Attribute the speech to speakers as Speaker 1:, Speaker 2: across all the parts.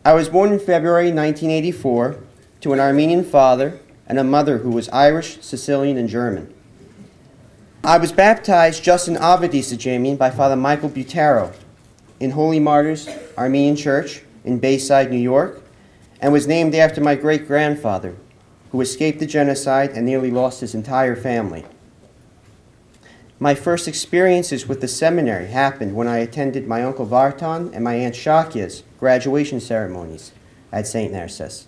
Speaker 1: I was born in February 1984 to an Armenian father and a mother who was Irish, Sicilian, and German. I was baptized just in Avedis Ajamian by Father Michael Butero in Holy Martyrs Armenian Church in Bayside, New York, and was named after my great-grandfather, who escaped the genocide and nearly lost his entire family. My first experiences with the seminary happened when I attended my Uncle Vartan and my Aunt Shakya's graduation ceremonies at St. Narcissus.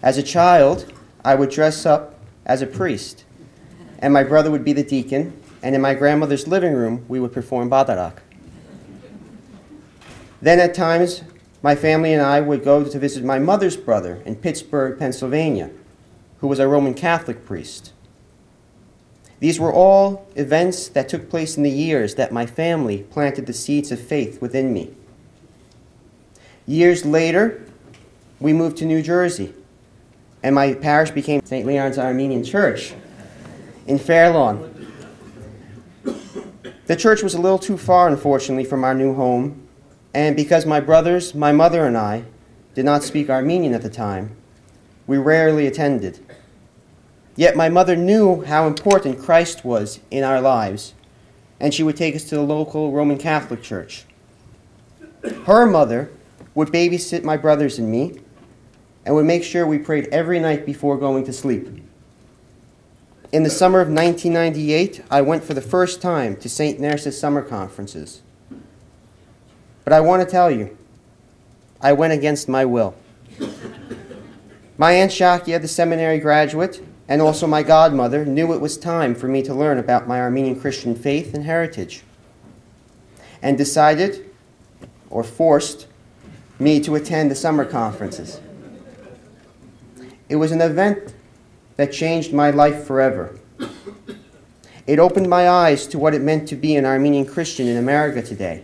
Speaker 1: As a child, I would dress up as a priest, and my brother would be the deacon, and in my grandmother's living room, we would perform badarak. Then at times, my family and I would go to visit my mother's brother in Pittsburgh, Pennsylvania, who was a Roman Catholic priest. These were all events that took place in the years that my family planted the seeds of faith within me. Years later, we moved to New Jersey, and my parish became St. Leon's Armenian Church in Fair Lawn. The church was a little too far, unfortunately, from our new home, and because my brothers, my mother, and I did not speak Armenian at the time, we rarely attended. Yet my mother knew how important Christ was in our lives, and she would take us to the local Roman Catholic church. Her mother would babysit my brothers and me, and would make sure we prayed every night before going to sleep. In the summer of 1998, I went for the first time to St. Narcissus summer conferences. But I want to tell you, I went against my will. My Aunt Shakya, the seminary graduate, and also my godmother, knew it was time for me to learn about my Armenian Christian faith and heritage, and decided, or forced, me to attend the summer conferences. It was an event that changed my life forever. It opened my eyes to what it meant to be an Armenian Christian in America today.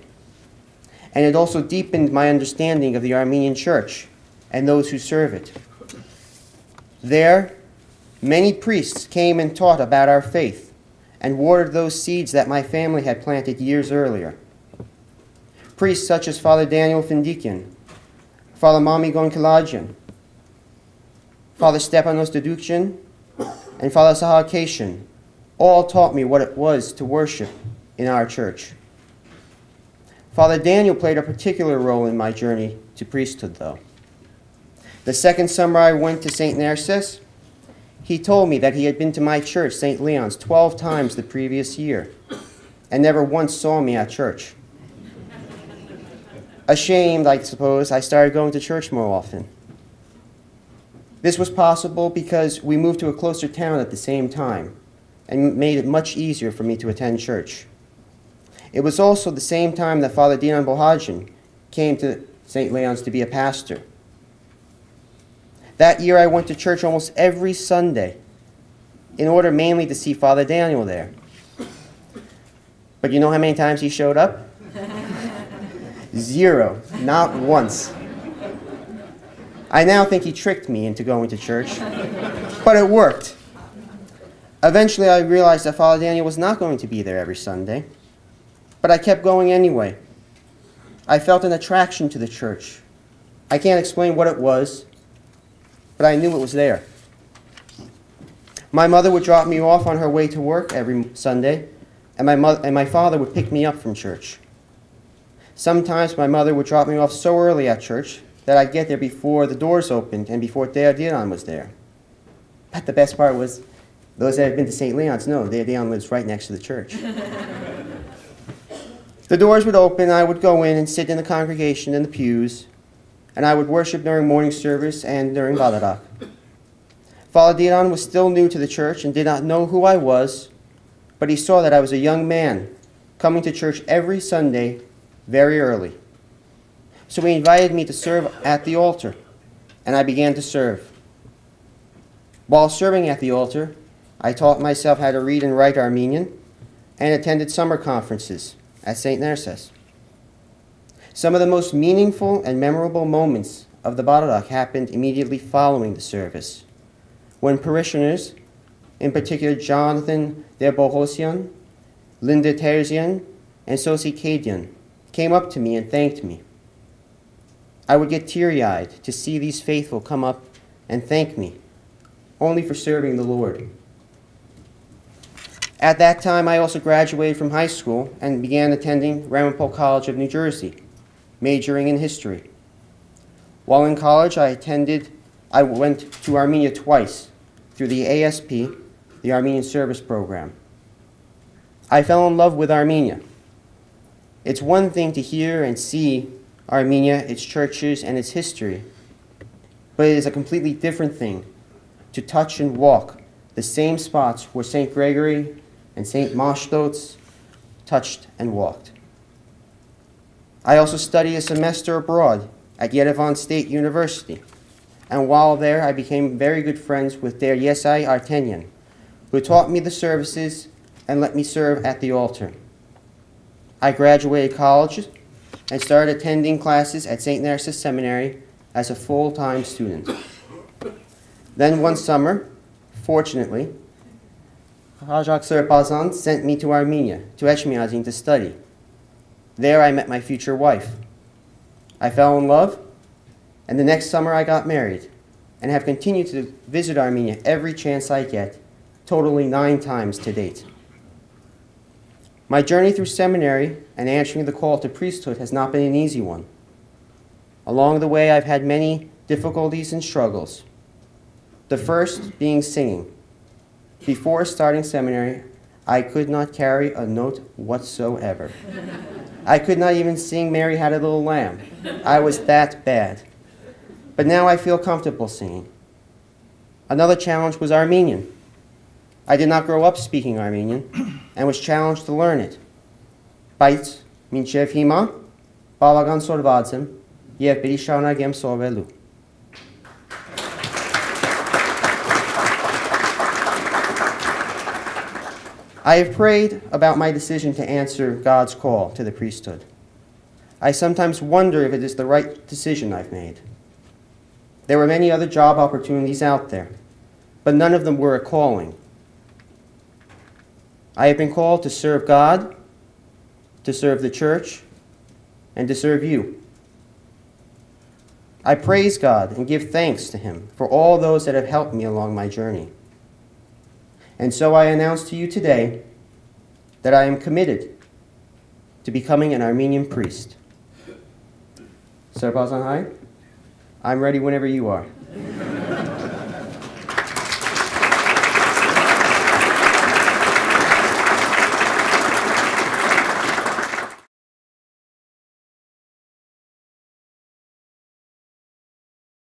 Speaker 1: And it also deepened my understanding of the Armenian Church and those who serve it. There, many priests came and taught about our faith and watered those seeds that my family had planted years earlier. Priests such as Father Daniel Findikian, Father Mami Gonkalajian, Father Stepanos Dedukshin, and Father Sahakation all taught me what it was to worship in our church. Father Daniel played a particular role in my journey to priesthood, though. The second summer I went to St. Narcissus, he told me that he had been to my church, St. Leon's, 12 times the previous year, and never once saw me at church. Ashamed, I suppose, I started going to church more often. This was possible because we moved to a closer town at the same time, and made it much easier for me to attend church. It was also the same time that Father Dinan Bohadjian came to St. Leon's to be a pastor. That year I went to church almost every Sunday, in order mainly to see Father Daniel there. But you know how many times he showed up? 0, not once. I now think he tricked me into going to church, but it worked. Eventually I realized that Father Daniel was not going to be there every Sunday, but I kept going anyway. I felt an attraction to the church. I can't explain what it was, but I knew it was there. My mother would drop me off on her way to work every Sunday, and my father would pick me up from church. Sometimes my mother would drop me off so early at church that I'd get there before the doors opened and before Deodian was there. But the best part was, those that had been to St. Leon's know Deodian lives right next to the church. The doors would open, I would go in and sit in the congregation in the pews, and I would worship during morning service and during Badarak. Father Dinan was still new to the church and did not know who I was, but he saw that I was a young man coming to church every Sunday very early. So he invited me to serve at the altar, and I began to serve. While serving at the altar, I taught myself how to read and write Armenian and attended summer conferences at St. Narcissus. Some of the most meaningful and memorable moments of the Badarak happened immediately following the service, when parishioners, in particular Jonathan Debohosian, Linda Terzian, and Sosi Kadian, came up to me and thanked me. I would get teary-eyed to see these faithful come up and thank me, only for serving the Lord. At that time, I also graduated from high school and began attending Ramapo College of New Jersey, majoring in history. While in college, I went to Armenia twice through the ASP, the Armenian Service Program. I fell in love with Armenia. It's one thing to hear and see Armenia, its churches, and its history, but it is a completely different thing to touch and walk the same spots where St. Gregory and St. Mashtots touched and walked. I also studied a semester abroad at Yerevan State University, and while there I became very good friends with Der Yesai Artenian, who taught me the services and let me serve at the altar. I graduated college and started attending classes at St. Narcissus Seminary as a full-time student. Then one summer, fortunately, Hajak Serpazan sent me to Armenia, to Ajamian, to study. There I met my future wife. I fell in love, and the next summer I got married, and have continued to visit Armenia every chance I get, totally 9 times to date. My journey through seminary and answering the call to priesthood has not been an easy one. Along the way, I've had many difficulties and struggles. The first being singing. Before starting seminary, I could not carry a note whatsoever. I could not even sing Mary Had a Little Lamb. I was that bad. But now I feel comfortable singing. Another challenge was Armenian. I did not grow up speaking Armenian and was challenged to learn it. Բայց մինչև հիմա բավական սորված եմ եւ պիտի շարունակեմ սովորելու. I have prayed about my decision to answer God's call to the priesthood. I sometimes wonder if it is the right decision I've made. There were many other job opportunities out there, but none of them were a calling. I have been called to serve God, to serve the church, and to serve you. I praise God and give thanks to Him for all those that have helped me along my journey. And so I announce to you today that I am committed to becoming an Armenian priest. Sir Bazanhai, I'm ready whenever you are.